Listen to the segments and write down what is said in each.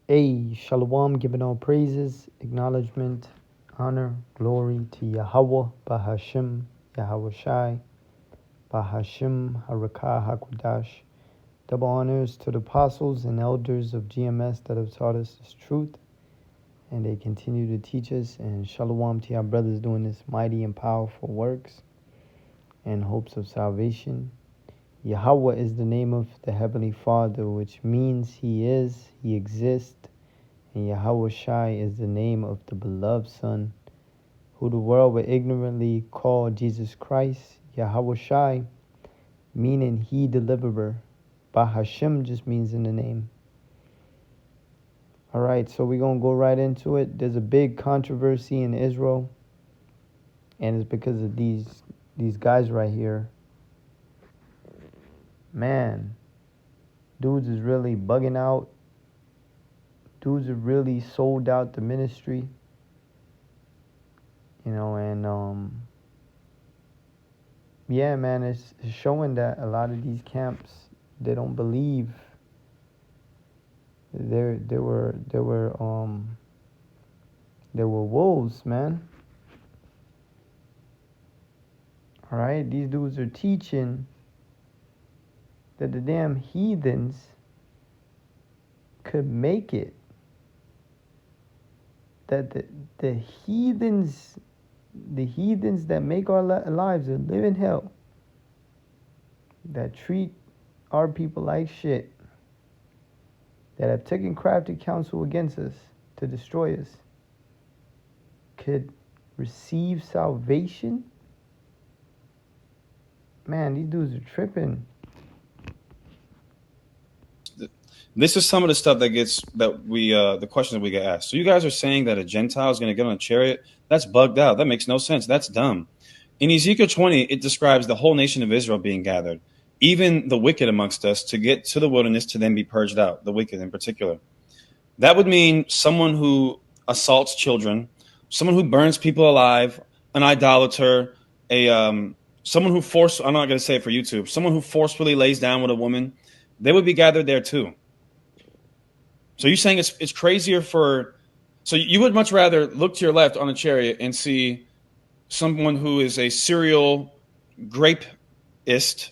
Shalom, giving all praises, acknowledgement, honor, glory to Yahweh, Bahashim, Yahweh Shai, Bahashim, Harakah, Hakwadash. Double honors to the apostles and elders of GMS that have taught us this truth, and they continue to teach us. And Shalom to our brothers doing this mighty and powerful works and hopes of salvation. Yahweh is the name of the Heavenly Father, which means He is, He exists. And Yahweh Shai is the name of the beloved Son, who the world would ignorantly call Jesus Christ. Yahweh Shai, meaning He deliverer. Bahashim just means in the name. All right, so we're going to go right into it. There's a big controversy in Israel, and it's because of these guys right here. Man, dudes is really bugging out. Dudes are really sold out the ministry. And yeah, man, it's showing that a lot of these camps, they don't believe. There were wolves, man. All right, these dudes are teaching that the damn heathens could make it. That the heathens that make our lives a living hell, that treat our people like shit, that have taken crafty counsel against us to destroy us, could receive salvation? Man, these dudes are tripping. This is some of the stuff the questions that we get asked. So you guys are saying that a Gentile is going to get on a chariot? That's bugged out. That makes no sense. That's dumb. In Ezekiel 20, it describes the whole nation of Israel being gathered, even the wicked amongst us, to get to the wilderness to then be purged out, the wicked in particular. That would mean someone who assaults children, someone who burns people alive, an idolater, someone who I'm not going to say it for YouTube, someone who forcefully lays down with a woman, they would be gathered there too. So you're saying it's crazier so you would much rather look to your left on a chariot and see someone who is a serial grapeist,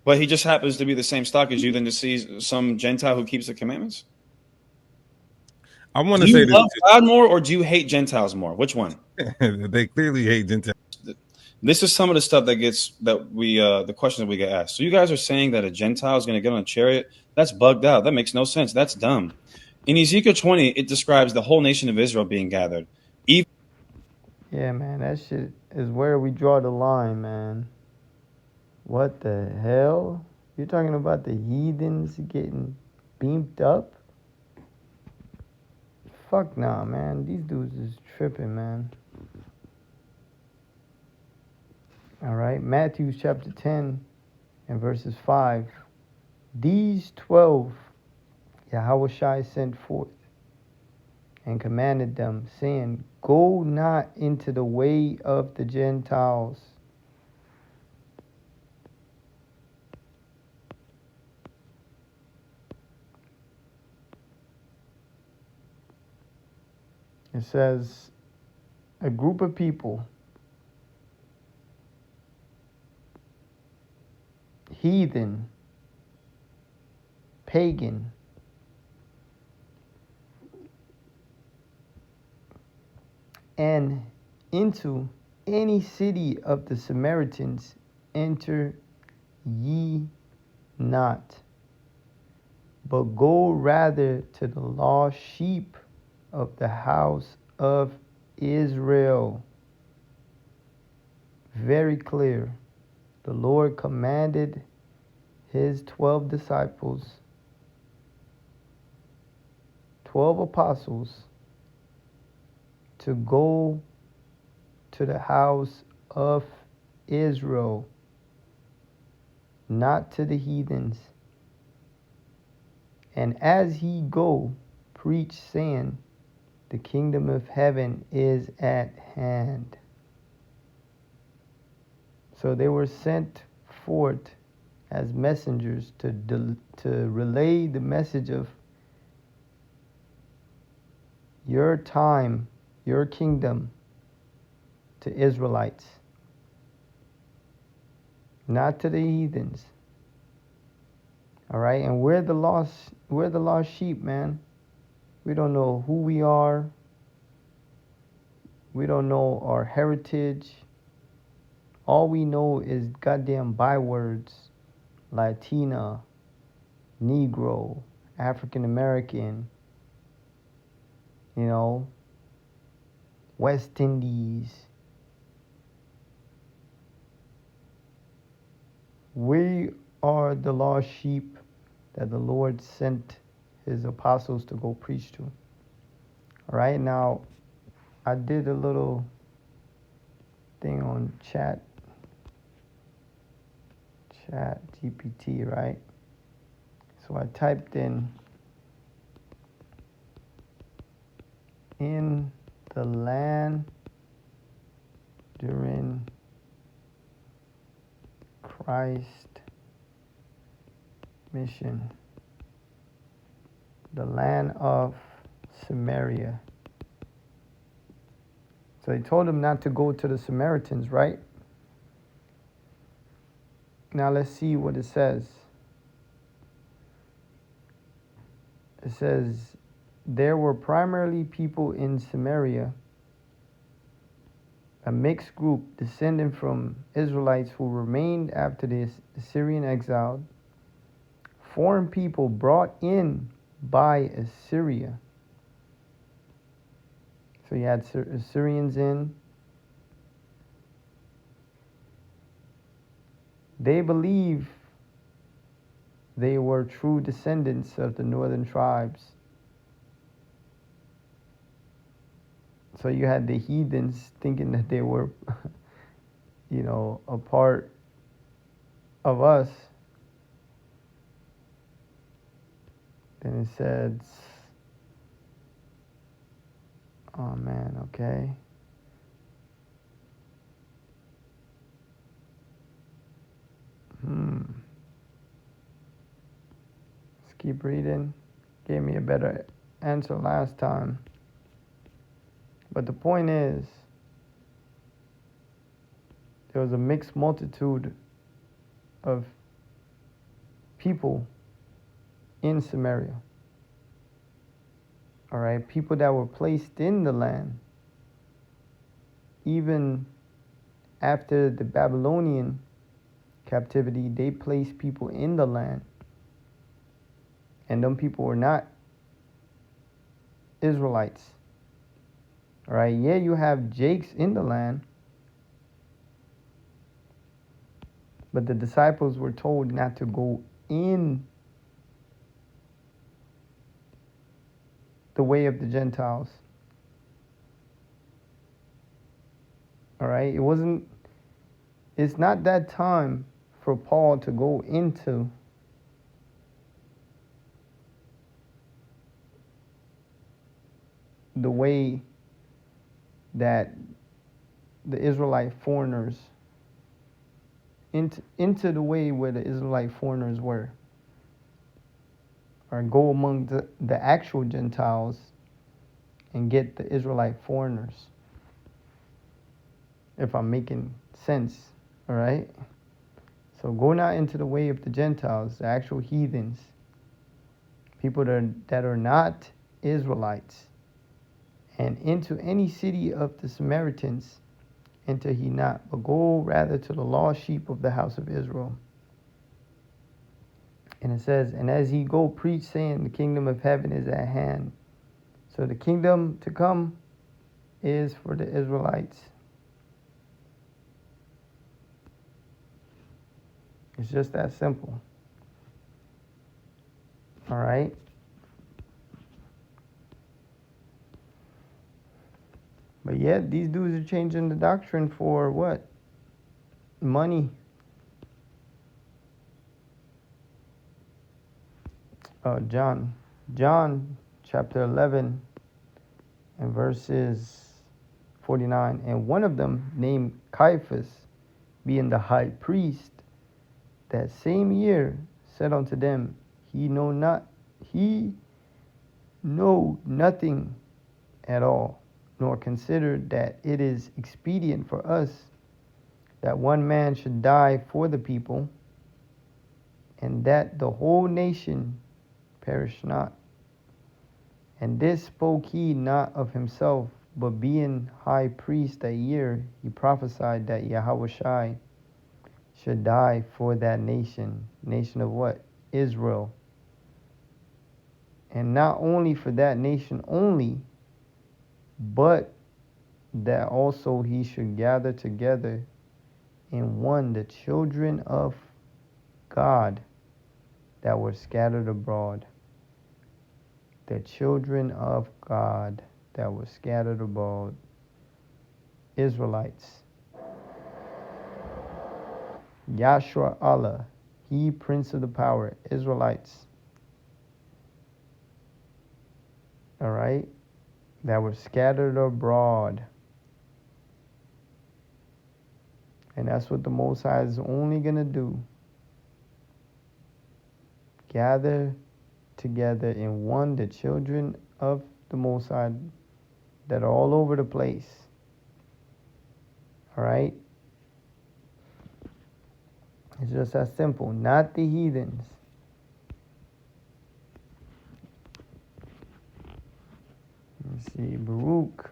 but he just happens to be the same stock as you, than to see some Gentile who keeps the commandments? I want to say this. Do you love God more, or do you hate Gentiles more? Which one? They clearly hate Gentiles. This is some of the stuff the questions that we get asked. So you guys are saying that a Gentile is going to get on a chariot? That's bugged out. That makes no sense. That's dumb. In Ezekiel 20, it describes the whole nation of Israel being gathered. Yeah, man, that shit is where we draw the line, man. What the hell? You're talking about the heathens getting beamed up? Fuck nah, man. These dudes is tripping, man. All right, Matthew chapter 10 and verses 5. These 12 Yahweh Shai sent forth and commanded them, saying, Go not into the way of the Gentiles. It says, a group of people, heathen, pagan, and into any city of the Samaritans enter ye not, but go rather to the lost sheep of the house of Israel. Very clear. The Lord commanded his 12 disciples, 12 apostles, to go to the house of Israel, not to the heathens. And as he go, preach, saying, the kingdom of heaven is at hand. So they were sent forth as messengers to relay the message of your time, your kingdom to Israelites, not to the heathens. All right, and we're the lost sheep, man. We don't know who we are. We don't know our heritage. All we know is goddamn bywords: Latina, Negro, African American, West Indies. We are the lost sheep that the Lord sent his apostles to go preach to. All right, now I did a little thing on chat GPT, right? So I typed in the land during Christ mission, the land of Samaria. So they told him not to go to the Samaritans, right? Now let's see what it says. It says, there were primarily people in Samaria, a mixed group descending from Israelites who remained after the Assyrian exile, foreign people brought in by Assyria. So you had Assyrians in. They believe they were true descendants of the northern tribes. So you had the heathens thinking that they were, a part of us. Then it says, oh man, okay. Let's keep reading. Gave me a better answer last time. But the point is, there was a mixed multitude of people in Samaria. All right, people that were placed in the land. Even after the Babylonian captivity, they placed people in the land. And them people were not Israelites. All right, yeah, you have Jakes in the land. But the disciples were told not to go in the way of the Gentiles. All right, it's not that time for Paul to go into the way that the Israelite foreigners, into the way where the Israelite foreigners were, or go among the actual Gentiles and get the Israelite foreigners, if I'm making sense. All right, so go not into the way of the Gentiles, the actual heathens, people that are not Israelites, and into any city of the Samaritans enter he not, but go rather to the lost sheep of the house of Israel. And it says, and as ye go, preach, saying, the kingdom of heaven is at hand. So the kingdom to come is for the Israelites. It's just that simple. All right? But yet, these dudes are changing the doctrine for what? Money. John chapter 11 and verses 49. And one of them, named Caiaphas, being the high priest, that same year said unto them, he know nothing at all, nor consider that it is expedient for us that one man should die for the people, and that the whole nation perish not. And this spoke he not of himself, but being high priest that year, he prophesied that Yahushua should die for that nation. Nation of what? Israel. And not only for that nation only, but that also he should gather together in one the children of God that were scattered abroad. The children of God that were scattered abroad. Israelites. Yahshua Allah, he Prince of the Power, Israelites. Alright? That were scattered abroad. And that's what the Most High is only going to do. Gather together in one the children of the Most High that are all over the place. Alright? It's just that simple. Not the heathens. Let's see. Baruch.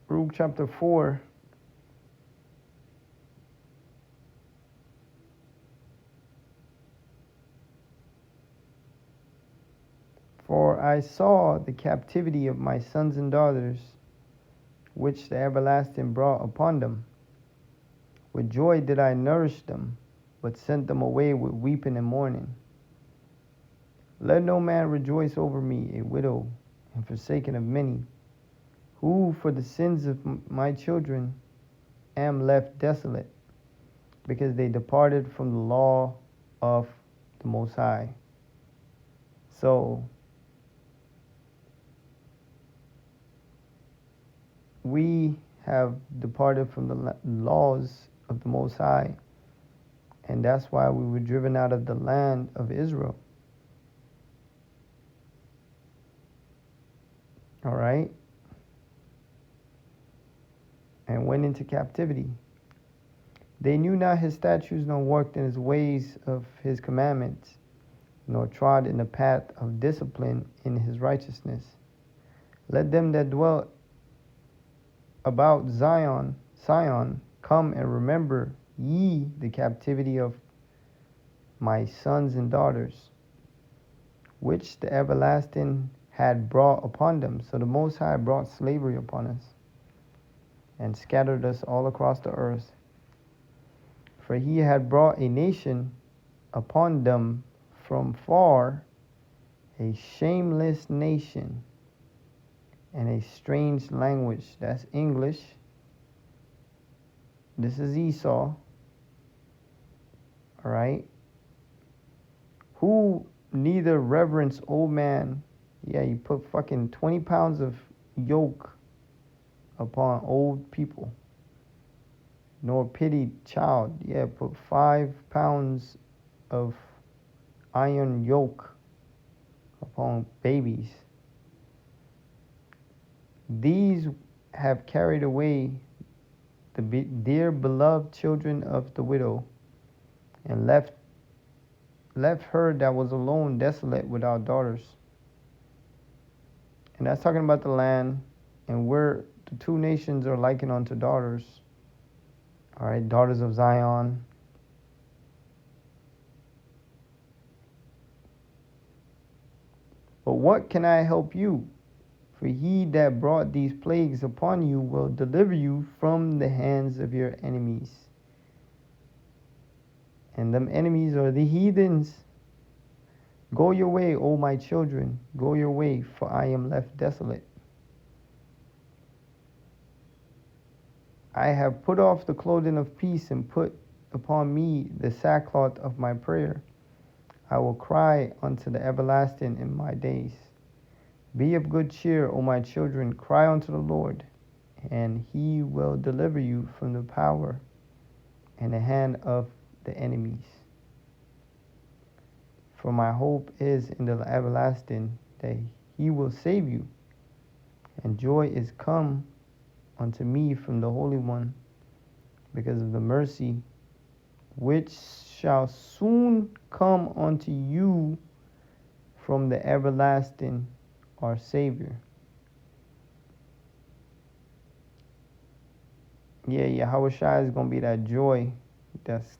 Baruch chapter 4. For I saw the captivity of my sons and daughters, which the everlasting brought upon them. With joy did I nourish them, but sent them away with weeping and mourning. Let no man rejoice over me, a widow, and forsaken of many, who for the sins of my children am left desolate, because they departed from the law of the Most High. So, we have departed from the laws of the Most High, and that's why we were driven out of the land of Israel. All right? And went into captivity. They knew not his statutes, nor walked in his ways of his commandments, nor trod in the path of discipline in his righteousness. Let them that dwell about Zion, come and remember ye the captivity of my sons and daughters, which the everlasting had brought upon them. So the Most High brought slavery upon us and scattered us all across the earth. For he had brought a nation upon them from far, a shameless nation, and a strange language. That's English. This is Esau. Alright? Who neither reverence old man. Yeah, you put fucking 20 pounds of yoke upon old people. Nor pity child. Yeah, put 5 pounds of iron yoke upon babies. These have carried away the dear beloved children of the widow, and left her that was alone desolate without daughters. And that's talking about the land, and where the two nations are likened unto daughters. All right, daughters of Zion. But what can I help you? For he that brought these plagues upon you will deliver you from the hands of your enemies. And them enemies are the heathens. Go your way, O my children, go your way, for I am left desolate. I have put off the clothing of peace and put upon me the sackcloth of my prayer. I will cry unto the everlasting in my days. Be of good cheer, O my children, cry unto the Lord, and he will deliver you from the power and the hand of the enemies. For my hope is in the everlasting, that he will save you, and joy is come unto me from the Holy One, because of the mercy which shall soon come unto you from the everlasting, our Savior. Yeah, Yahweh Shai is going to be that joy that's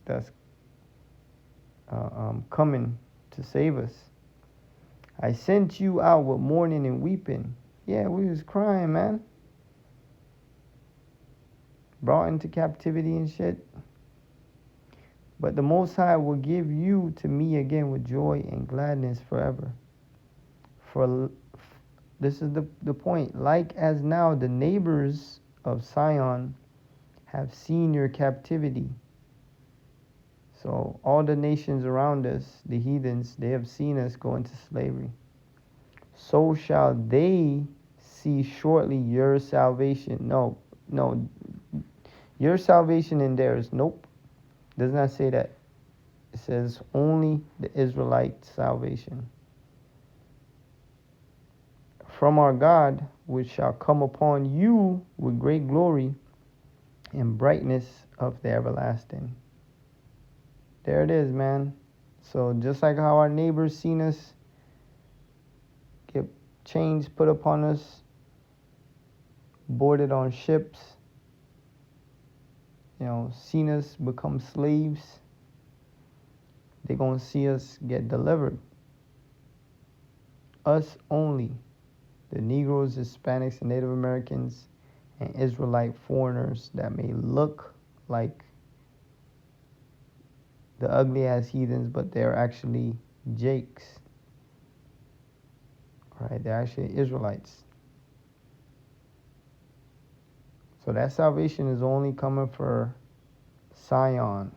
coming to save us. I sent you out with mourning and weeping. Yeah, we was crying, man. Brought into captivity and shit. But the Most High will give you to me again with joy and gladness forever. For this is the point. Like as now the neighbors of Sion have seen your captivity. So all the nations around us, the heathens, they have seen us go into slavery. So shall they see shortly your salvation. No, your salvation in theirs. Nope. Does not say that. It says only the Israelite salvation. From our God, which shall come upon you with great glory and brightness of the everlasting. There it is, man. So just like how our neighbors seen us get chains put upon us, boarded on ships, seen us become slaves, they're going to see us get delivered. Us only, the Negroes, Hispanics, and Native Americans, and Israelite foreigners that may look like the ugly ass heathens, but they're actually Jakes. Right? They're actually Israelites. So that salvation is only coming for Sion,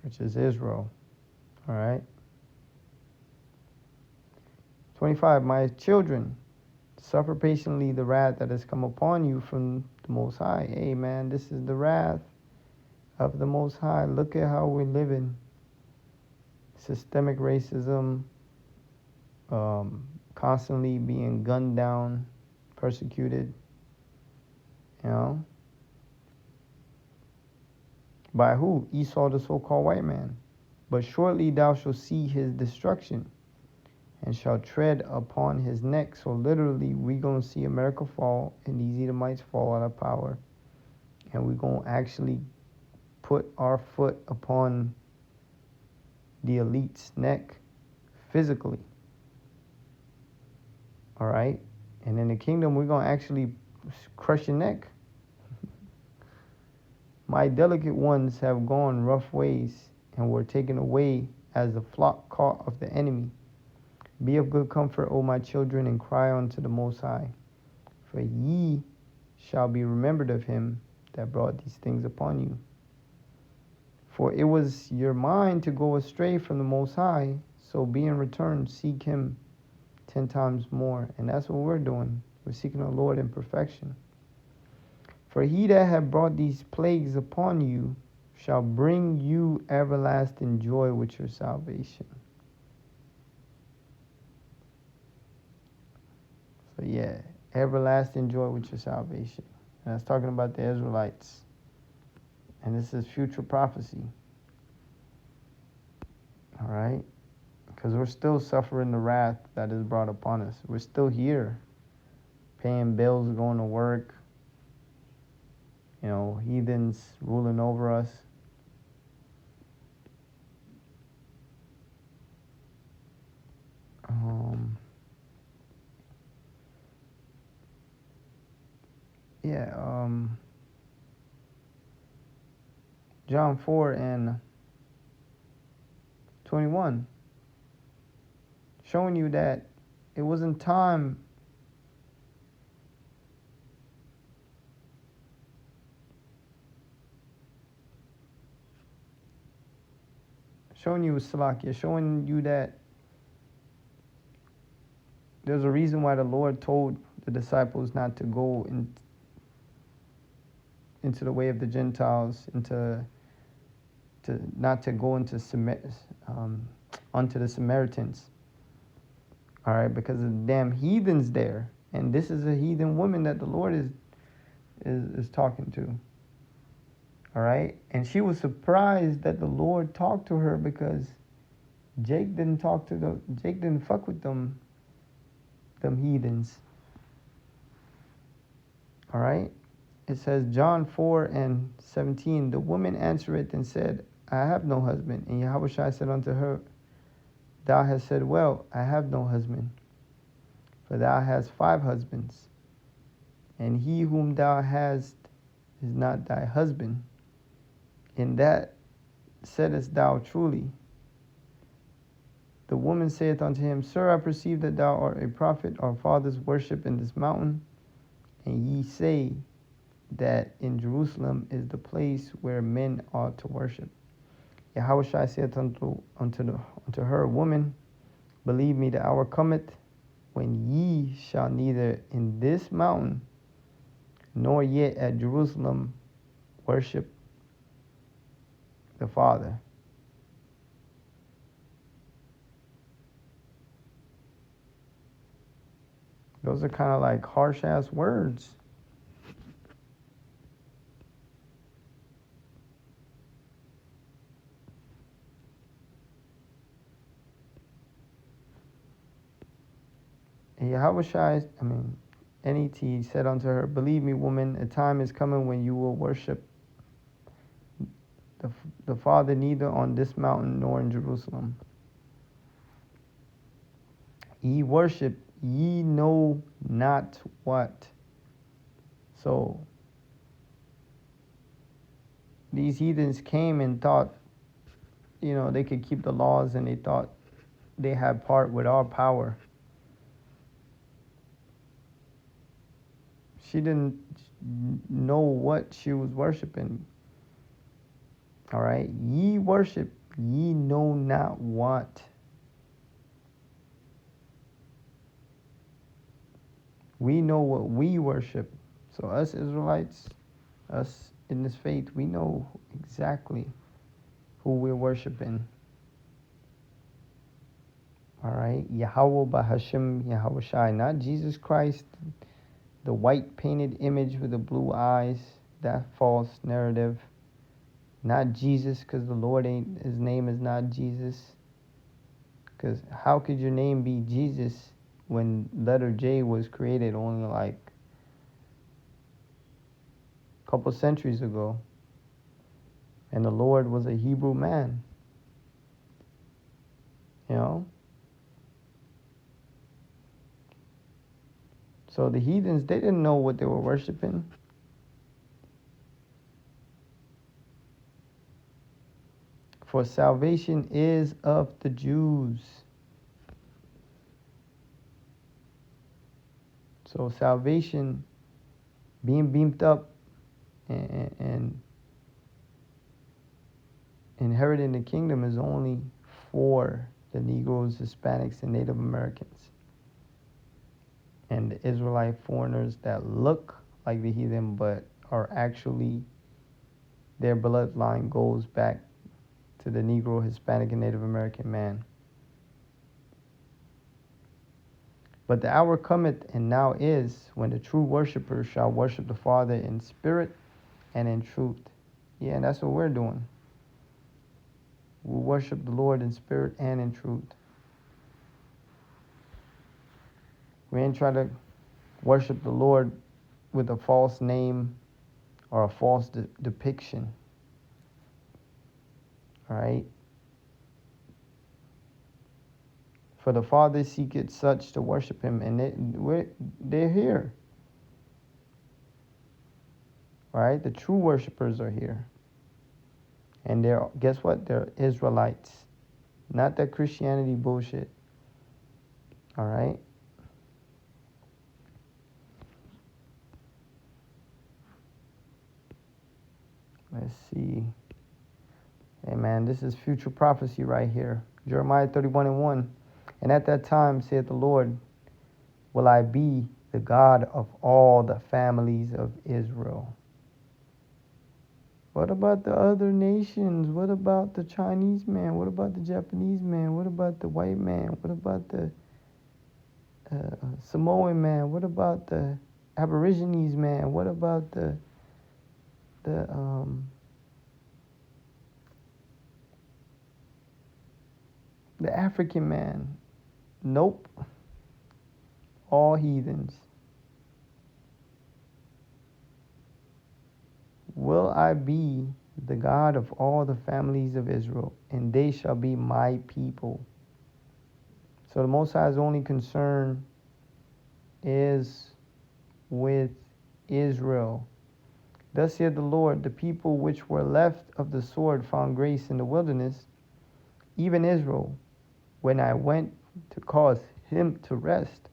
which is Israel. All right. 25. My children, suffer patiently the wrath that has come upon you from the Most High. Hey, man, this is the wrath of the Most High. Look at how we're living. Systemic racism, constantly being gunned down, persecuted, by who? Esau, the so-called white man. But shortly thou shalt see his destruction, and shall tread upon his neck. So literally, we're going to see America fall, and these Edomites fall out of power, and we're going to actually put our foot upon the elite's neck physically. All right? And in the kingdom, we're going to actually crush your neck. My delicate ones have gone rough ways, and were taken away as the flock caught of the enemy. Be of good comfort, O my children, and cry unto the Most High. For ye shall be remembered of him that brought these things upon you. For it was your mind to go astray from the Most High, so being returned, seek him 10 times more. And that's what we're doing. We're seeking the Lord in perfection. For he that hath brought these plagues upon you shall bring you everlasting joy with your salvation. So yeah, everlasting joy with your salvation. And that's talking about the Israelites. And this is future prophecy. All right? Because we're still suffering the wrath that is brought upon us. We're still here, paying bills, going to work, heathens ruling over us. John 4 and 21, showing you that it wasn't time showing you Salakia, showing you that there's a reason why the Lord told the disciples not to go into the way of the Gentiles, not to go unto the Samaritans. All right, because of the damn heathens there, and this is a heathen woman that the Lord is talking to. All right, and she was surprised that the Lord talked to her because Jake didn't fuck with them heathens. All right, it says John 4:17. The woman answered and said, I have no husband. And Yahushua said unto her, Thou hast said well, I have no husband. For thou hast 5 husbands, and he whom thou hast is not thy husband. In that saidest thou truly. The woman saith unto him, Sir, I perceive that thou art a prophet. Our fathers worship in this mountain, and ye say that in Jerusalem is the place where men ought to worship. Yahushua saith unto her, Woman, believe me, the hour cometh when ye shall neither in this mountain nor yet at Jerusalem worship the Father. Those are kind of like harsh ass words. And Yahushua, NET said unto her, Believe me, woman, a time is coming when you will worship the Father neither on this mountain nor in Jerusalem. Ye worship, ye know not what. So these heathens came and thought, they could keep the laws, and they thought they had part with our power. She didn't know what she was worshiping. All right, ye worship, ye know not what. We know what we worship. So us Israelites, us in this faith, we know exactly who we're worshiping. All right, Yahweh Bahashim Yahushai, not Jesus Christ, the white painted image with the blue eyes, that false narrative. Not Jesus, because the Lord his name is not Jesus. Because how could your name be Jesus when letter J was created only like a couple centuries ago? And the Lord was a Hebrew man. So the heathens, they didn't know what they were worshiping. For salvation is of the Jews. So salvation, being beamed up and inheriting the kingdom is only for the Negroes, Hispanics, and Native Americans. And the Israelite foreigners that look like the heathen but are actually, their bloodline goes back to the Negro, Hispanic, and Native American man. But the hour cometh, and now is, when the true worshipers shall worship the Father in spirit and in truth. Yeah, and that's what we're doing. We worship the Lord in spirit and in truth. We ain't trying to worship the Lord with a false name or a false depiction. All right? For the Father seeketh such to worship him, and they're here. All right? The true worshipers are here. And guess what? They're Israelites. Not that Christianity bullshit. All right? Let's see. Hey man, this is future prophecy right here. Jeremiah 31:1. And at that time, saith the Lord, will I be the God of all the families of Israel. What about the other nations? What about the Chinese man? What about the Japanese man? What about the white man? What about the Samoan man? What about the Aborigines man? What about the African man? Nope. All heathens. Will I be the God of all the families of Israel, and they shall be my people. So the Most High's only concern is with Israel. Thus saith the Lord, the people which were left of the sword found grace in the wilderness, even Israel, when I went to cause him to rest.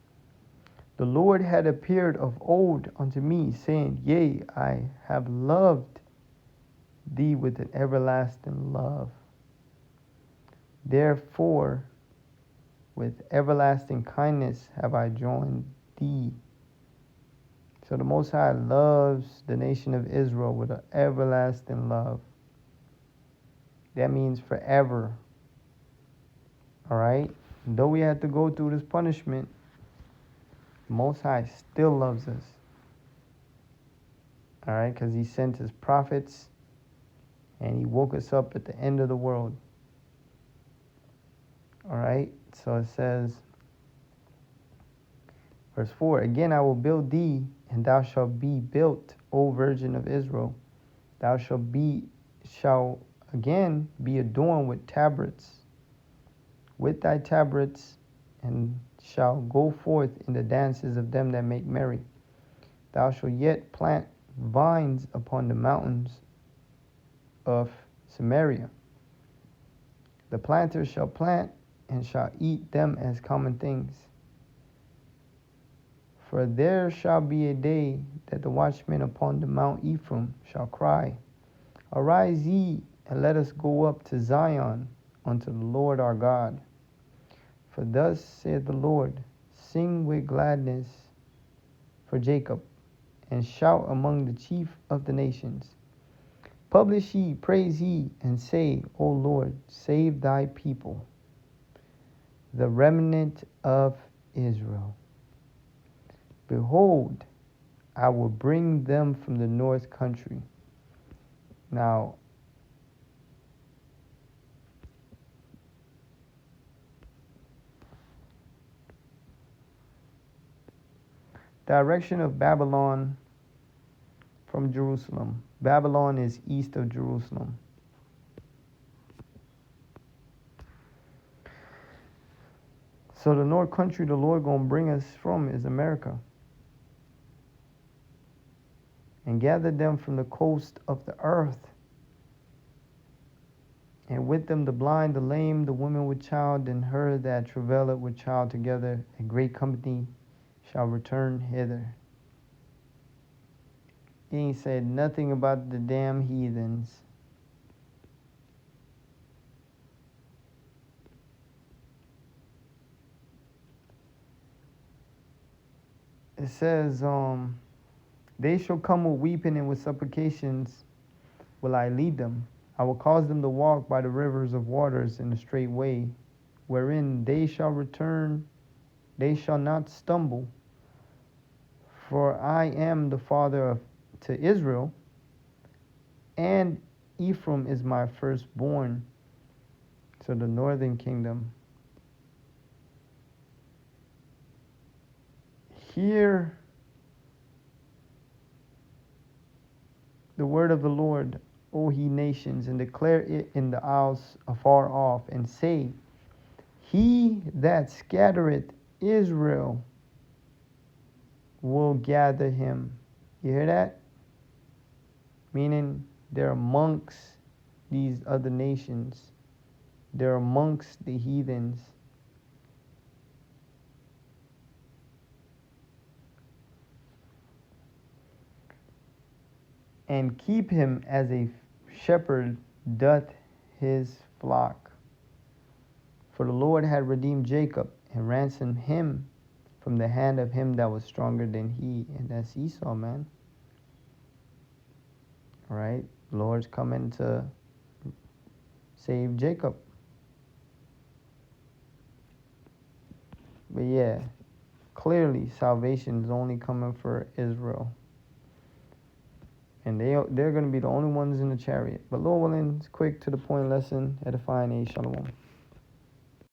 The Lord had appeared of old unto me, saying, Yea, I have loved thee with an everlasting love. Therefore, with everlasting kindness have I joined thee. So the Most High loves the nation of Israel with an everlasting love. That means forever. All right? Though we had to go through this punishment, the Most High still loves us. All right? Because he sent his prophets and he woke us up at the end of the world. All right? So it says, verse 4, Again I will build thee, and thou shalt be built, O Virgin of Israel. Thou shalt again be adorned with tabrets, with thy tabrets, and shall go forth in the dances of them that make merry. Thou shalt yet plant vines upon the mountains of Samaria. The planters shall plant, and shall eat them as common things. For there shall be a day that the watchmen upon the Mount Ephraim shall cry, Arise ye, and let us go up to Zion, unto the Lord our God. For thus saith the Lord, Sing with gladness for Jacob, and shout among the chief of the nations. Publish ye, praise ye, and say, O Lord, save thy people, the remnant of Israel. Behold, I will bring them from the north country. Now, direction of Babylon from Jerusalem. Babylon is east of Jerusalem. So the north country the Lord gonna bring us from is America. And gather them from the coast of the earth. And with them the blind, the lame, the women with child, and her that travaileth with child together, a great company shall return hither. He ain't said nothing about the damn heathens. It says, they shall come with weeping, and with supplications will I lead them. I will cause them to walk by the rivers of waters in a straight way, wherein they shall return, they shall not stumble. For I am the father to Israel, and Ephraim is my firstborn. So the northern kingdom. Hear the word of the Lord, O ye nations, and declare it in the isles afar off, and say, He that scattereth Israel will gather him. You hear that? Meaning they're amongst these other nations. They're amongst the heathens. And keep him as a shepherd doth his flock. For the Lord had redeemed Jacob, and ransomed him from the hand of him that was stronger than he, and that's Esau, man. All right, Lord's coming to save Jacob. But yeah, clearly salvation is only coming for Israel. And they're going to be the only ones in the chariot. But Lord willing, it's quick to the point lesson, edifying. Shalom.